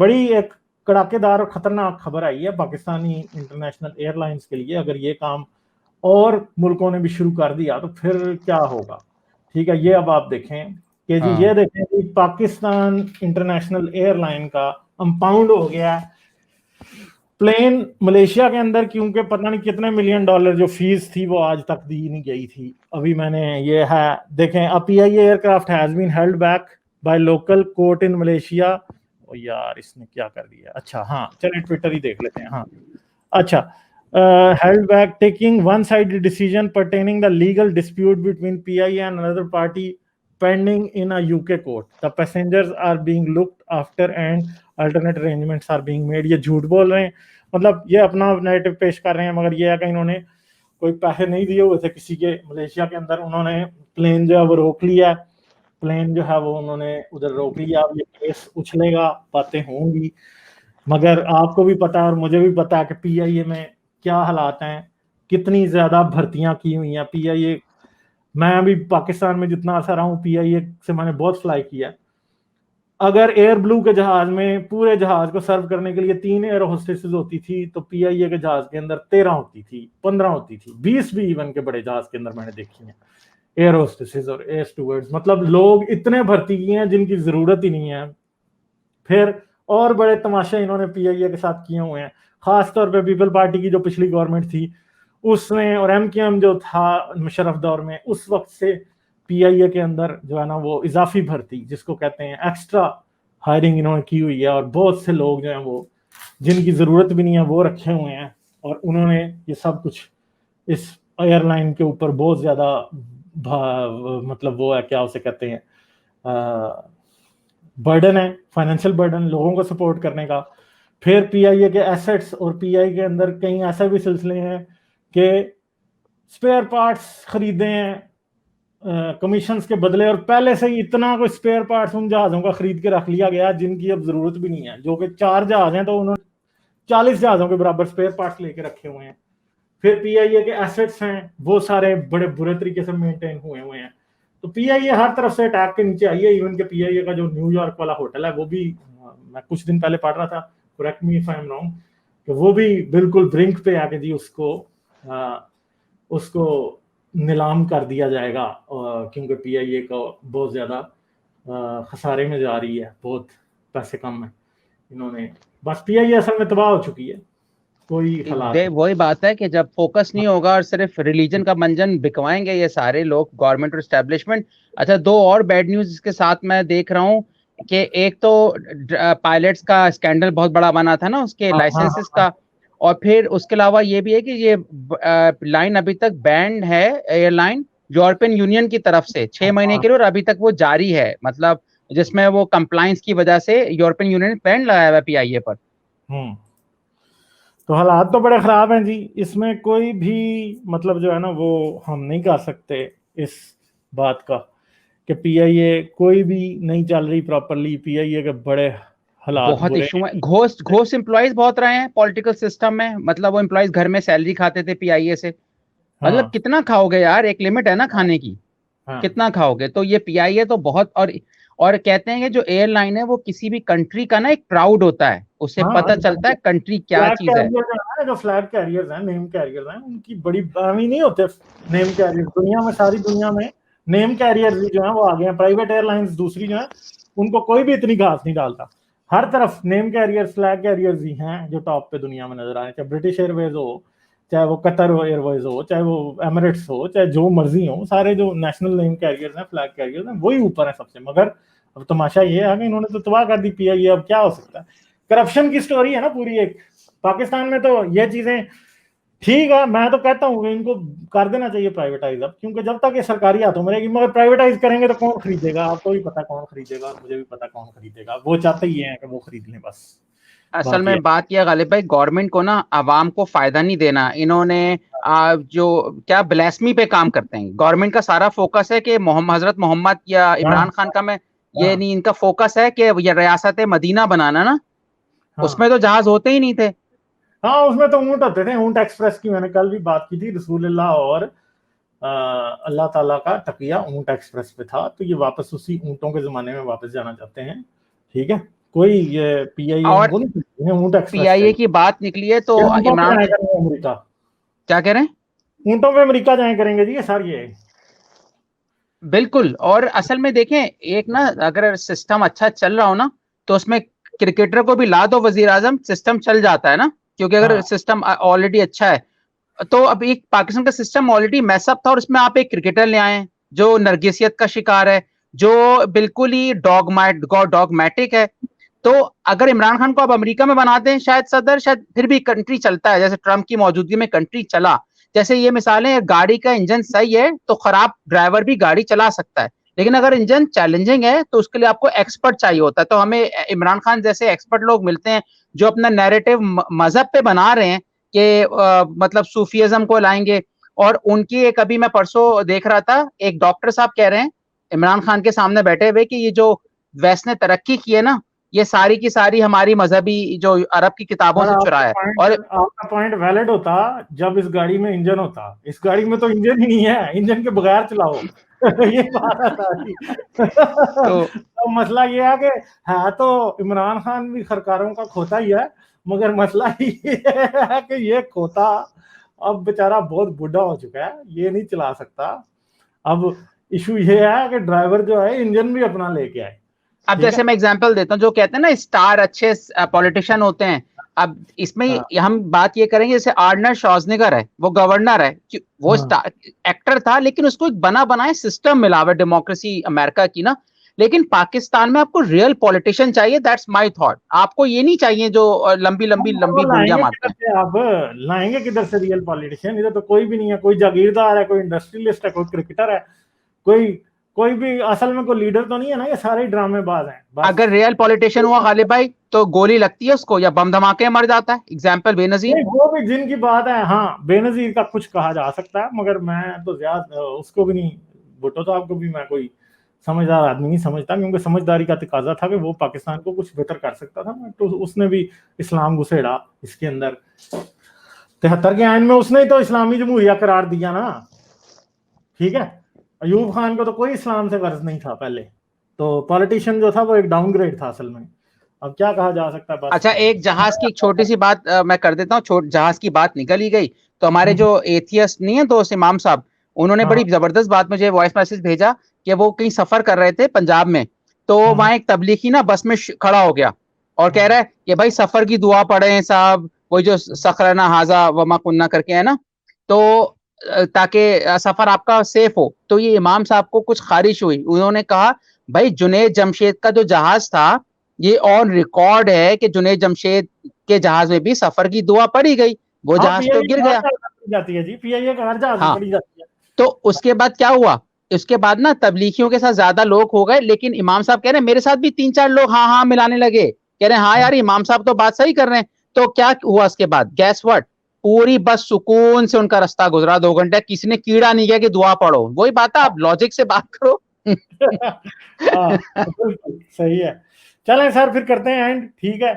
बड़ी एक कड़ाकेदार और खतरनाक खबर आई है पाकिस्तानी इंटरनेशनल एयरलाइंस के लिए। अगर ये काम और मुल्कों ने भी शुरू कर दिया तो फिर क्या होगा। ठीक है, ये अब आप देखें कि जी, ये देखें कि पाकिस्तान इंटरनेशनल एयरलाइन का कंपाउंड हो गया है। प्लेन मलेशिया के अंदर, क्योंकि पता नहीं कितने मिलियन डॉलर जो फीस थी वो आज तक दी नहीं गई थी। अभी मैंने ये है देखें, a PIA aircraft has been held back by local court in Malaysia. ओ यार, इसने क्या कर दिया। अच्छा हाँ, चलिए ट्विटर ही देख लेते हैं। हाँ अच्छा, held back taking one-sided decision pertaining the legal dispute between PIA and another party pending in a UK court. The passengers are being looked after and alternate arrangements are being made. ये झूठ बोल रहे हैं, मतलब ये अपना narrative पेश कर रहे हैं, मगर ये है कि इन्होंने कोई पैसे नहीं दिए हुए थे किसी के मलेशिया के अंदर। उन्होंने प्लेन जो है वो रोक लिया, प्लेन जो है वो उन्होंने उधर रोक लिया। अब ये केस उछलेगा, बातें होंगी, मगर आपको भी पता है और मुझे भी पता है कि PIA में क्या हालात हैं, कितनी ज्यादा भर्तियां की हुई हैं। PIA, मैं अभी पाकिस्तान में जितना अर्सा रहा हूँ, PIA से मैंने बहुत फ्लाई किया। अगर एयर ब्लू के जहाज में पूरे जहाज को सर्व करने के लिए 3 एयर होस्टेसेस होती थी, तो PIA के जहाज के अंदर 13 होती थी, 15 होती थी, 20 भी इवन के बड़े जहाज के अंदर मैंने देखी है एयर होस्टेसेस और एयर स्टूवर्ड्स। मतलब लोग इतने भर्ती किए हैं जिनकी जरूरत ही नहीं है। फिर और बड़े तमाशे इन्होंने PIA के साथ किए हुए हैं, खासतौर पे पीपल पार्टी की जो पिछली गवर्नमेंट थी उसमें, और MKM जो था मुशर्रफ दौर में, उस वक्त से PIA के अंदर जो है ना वो इजाफी भर्ती जिसको कहते हैं एक्स्ट्रा हायरिंग इन्होंने की हुई है, और बहुत से लोग जो हैं वो जिनकी जरूरत भी नहीं है वो रखे हुए हैं। और उन्होंने ये सब कुछ इस एयरलाइन के ऊपर बहुत ज्यादा मतलब वो है, क्या उसे कहते हैं, बर्डन है, फाइनेंशियल बर्डन लोगों को सपोर्ट करने का। फिर PIA के एसेट्स और PI के अंदर कई ऐसे भी सिलसिले हैं कि स्पेयर पार्ट्स खरीदे हैं कमीशंस के बदले, और पहले से ही इतना कोई स्पेयर पार्ट्स उन जहाज़ों का खरीद के रख लिया गया जिनकी अब जरूरत भी नहीं है। जो कि 4 जहाज हैं तो उन्होंने 40 जहाज़ों के बराबर स्पेयर पार्ट्स लेके रखे हुए हैं। फिर PIA के एसेट्स हैं वो सारे बड़े बुरे तरीके से मेंटेन हुए हुए हैं। तो PIA हर तरफ से अटैक के नीचे आई है। इवन के PIA का जो न्यूयॉर्क वाला होटल है वो भी, मैं कुछ दिन पहले पढ़ रहा था, correct me if I am wrong, कि वो भी बिल्कुल ब्रिंक पे आके जी उसको नीलाम कर दिया जाएगा, क्योंकि PIA को बहुत ज्यादा खसारे में जा रही है, बहुत पैसे कम है। इन्होंने बस PIA असल में तबाह हो चुकी है। कोई हालात वही बात है कि जब फोकस नहीं होगा और सिर्फ रिलीजन का मंजन बिकवाएंगे ये सारे लोग, गवर्नमेंट और एस्टेब्लिशमेंट। अच्छा, 2 और बैड न्यूज इसके साथ मैं देख रहा हूँ कि एक तो पायलट्स का स्कैंडल बहुत बड़ा बना था ना, उसके लाइसेंसेस का, और फिर उसके अलावा ये भी है कि ये लाइन अभी तक बैंड है, एयरलाइन यूरोपियन यूनियन की तरफ से 6 महीने के लिए, और अभी तक वो जारी है, मतलब जिसमें वो कंप्लायंस की वजह से यूरोपियन यूनियन ने बैन लगाया हुआ है PIA पर। तो हालात तो बड़े खराब हैं जी। इसमें कोई भी मतलब जो है ना वो हम नहीं कर सकते इस बात का कि PIA कोई भी नहीं चल रही प्रॉपरली। PIA के बड़े हालात बहुत बुरे इशू है, घोस्ट एम्प्लॉयज बहुत रहे हैं पॉलिटिकल सिस्टम में, मतलब वो एम्प्लॉयज घर में सैलरी खाते थे PIA से। मतलब हाँ कितना खाओगे यार, एक लिमिट है ना खाने की, हाँ कितना खाओगे। तो ये PIA तो बहुत, और कहते हैं कि जो एयरलाइन है वो किसी भी कंट्री का ना एक प्राउड होता है, उससे हाँ पता चलता है कंट्री क्या फ्लैग चीज है। कैरियर है, जो फ्लैग कैरियर्स हैं, नेम कैरियर्स हैं, उनकी बड़ी दामी नहीं होते नेम कैरियर। दुनिया में, सारी दुनिया में नेम कैरियर्स जो हैं वो आ गए हैं। प्राइवेट एयरलाइंस दूसरी जो है उनको कोई भी इतनी घास नहीं डालता। हर तरफ नेम कैरियर्स, फ्लैग कैरियर्स ही हैं जो टॉप पे दुनिया में नजर आए, चाहे ब्रिटिश एयरवेज हो, चाहे वो कतर एयरवेज हो, चाहे वो एमिरेट्स हो, चाहे जो मर्जी हो, सारे जो नेशनल नेम कैरियर्स हैं, फ्लैग कैरियर्स हैं, वही ऊपर है सबसे। मगर अब तमाशा ये है कि इन्होंने तो तबाह कर दी PIA। अब क्या हो सकता है, करप्शन की स्टोरी है ना पूरी एक। पाकिस्तान में तो ये चीजें ठीक है, मैं तो कहता हूँ इनको कर देना चाहिए प्राइवेटाइज अब, क्योंकि जब तक ये सरकारी हाथों में रहेगी। मगर प्राइवेटाइज करेंगे तो कौन खरीदेगा, आपको भी पता कौन खरीदेगा, मुझे भी पता कौन खरीदेगा। वो चाहते ही हैं कि वो खरीद लें बस। असल बात ये में बात यह गालिब भाई, गवर्नमेंट को ना आवाम को फायदा नहीं देना, इन्होंने जो क्या ब्लास्मी पे काम करते हैं। गवर्नमेंट का सारा फोकस है कि हजरत मोहम्मद या इमरान खान का, मैं ये नहीं, इनका फोकस है कि ये रियासत मदीना बनाना ना, हाँ उसमें तो जहाज होते ही नहीं थे। हाँ, उसमें तो ऊंट होते थे। ऊंट एक्सप्रेस की मैंने कल भी बात की थी। रसूलुल्लाह और अल्लाह ताला का तकिया ऊंट एक्सप्रेस पे था। तो ये वापस उसी ऊंटों के जमाने में वापस जाना चाहते हैं। ठीक है, कोई ये पीआईए और ऊंट एक्सप्रेस पीआईए की बात निकली है तो इमरान, अमेरिका, क्या कह रहे हैं? ऊंटों पे अमेरिका जाए करेंगे जी ये सारी ये। बिल्कुल। और असल में देखें, एक ना अगर सिस्टम अच्छा चल रहा हो ना, तो उसमें क्रिकेटर को भी ला दो वजीर आजम, सिस्टम चल जाता है ना, क्योंकि अगर हाँ सिस्टम ऑलरेडी अच्छा है। तो अब एक पाकिस्तान का सिस्टम ऑलरेडी मैसअप था और उसमें आप एक क्रिकेटर ले आए जो नरगिसियत का शिकार है, जो बिल्कुल ही डॉगमैटिक है। तो अगर इमरान खान को अब अमेरिका में बना दें शायद सदर, शायद फिर भी कंट्री चलता है, जैसे ट्रंप की मौजूदगी में कंट्री चला। जैसे ये मिसालें, गाड़ी का इंजन सही है तो खराब ड्राइवर भी गाड़ी चला सकता है, लेकिन अगर इंजन चैलेंजिंग है तो उसके लिए आपको एक्सपर्ट चाहिए होता है। तो हमें इमरान खान जैसे एक्सपर्ट लोग मिलते हैं जो अपना नैरेटिव मजहब पे बना रहे हैं कि मतलब सूफीज्म को लाएंगे। और उनकी एक, अभी मैं परसों देख रहा था, एक डॉक्टर साहब कह रहे हैं इमरान खान के सामने बैठे हुए कि ये जो वेस्ट ने तरक्की की है ना, ये सारी की सारी हमारी मजहबी जो अरब की किताबों से चुरा है। और आपका पॉइंट वैलिड होता जब इस गाड़ी में इंजन होता, इस गाड़ी में तो इंजन ही नहीं है, इंजन के बगैर चलाओ। ये बात है सारी। तो मसला ये है कि है तो इमरान खान भी सरकारों का खोता ही है, मगर मसला ये है कि ये खोता अब बेचारा बहुत बुढ़ा हो चुका है, ये नहीं चला सकता। अब इशू ये है कि ड्राइवर जो है इंजन भी अपना लेके आए। अब जैसे मैं एग्जांपल देता हूँ, जो कहते हैं ना स्टार अच्छे पॉलिटिशियन होते हैं, अब इसमें हम बात ये करेंगे, जैसे आर्नल्ड श्वार्ज़नेगर है, वो गवर्नर है, वो एक्टर था, लेकिन उसको एक बना बनाए सिस्टम मिला हुआ डेमोक्रेसी अमेरिका की ना। लेकिन पाकिस्तान में आपको रियल पॉलिटिशियन चाहिए, दैट्स माय थॉट। आपको ये नहीं चाहिए जो लंबी लंबी लंबी गुंडियां मारते हैं। आप लाएंगे किधर से रियल पॉलिटिशियन? इधर तो कोई भी नहीं है, कोई जागीरदार है, कोई इंडस्ट्रियलिस्ट है, कोई क्रिकेटर है, कोई भी असल में कोई लीडर तो नहीं है ना, ये सारे ड्रामेबाज हैं। अगर रियल पॉलिटिशियन हुआ गालिब भाई तो गोली लगती है उसको या बम धमाके मर जाता है। एग्जाम्पल बेनजीर। वो भी जिनकी बात है, हाँ बेनजीर का कुछ कहा जा सकता है, मगर मैं तो ज्यादा उसको भी नहीं, भुट्टो साहब को भी मैं कोई समझदार आदमी नहीं समझता, क्योंकि समझदारी का तकाजा था कि वो पाकिस्तान को कुछ बेहतर कर सकता था। तो उसने भी इस्लाम घुसेड़ा इसके अंदर, 73 के आयन में उसने ही तो इस्लामी जमहूरिया करार दिया ना, ठीक है। अयूब खान को तो कोई इस्लाम से गर्ज नहीं था पहले, तो पॉलिटिशियन जो था वो एक डाउनग्रेड था असल में। अब क्या कहा जा सकता है? बस अच्छा, एक जहाज की एक छोटी सी बात मैं कर देता हूँ, जहाज की बात निकल ही गई तो हमारे जो एथियस्ट नहीं है दोस्त इमाम साहब, उन्होंने बड़ी जबरदस्त बात मुझे वॉइस मैसेज भेजा कि वो कहीं सफर कर रहे थे पंजाब में, तो वहां एक तबलीगी ना बस में खड़ा हो गया और कह रहा है कि भाई सफर की दुआ पढ़े साहब, वही जो सखरना हाजा वमा कुन्ना करके है ना, तो ताकि सफर आपका सेफ हो। तो ये इमाम साहब को कुछ खारिश हुई, उन्होंने कहा भाई जुनैद जमशेद का जो जहाज था, ये ऑन रिकॉर्ड है कि जुनैद जमशेद के जहाज में भी सफर की दुआ पड़ी गई, वो जहाज तो गिर गया। जाती है जी, पीआईए का हर जहाज में पड़ी जाती है। तो उसके बाद क्या हुआ, उसके बाद ना तबलीगियों के साथ ज्यादा लोग हो गए, लेकिन इमाम साहब कह रहे हैं मेरे साथ भी 3-4 लोग हाँ हाँ मिलाने लगे, कह रहे हैं हाँ यार इमाम साहब तो बात सही कर रहे हैं। तो क्या हुआ उसके बाद, गैस व्हाट, पूरी बस सुकून से उनका रास्ता गुजरा 2 घंटे, किसी ने कीड़ा नहीं किया कि दुआ पढ़ो। वही बात है, आप लॉजिक से बात करो। हाँ बिल्कुल सही है। चलें सर फिर करते हैं एंड, ठीक है।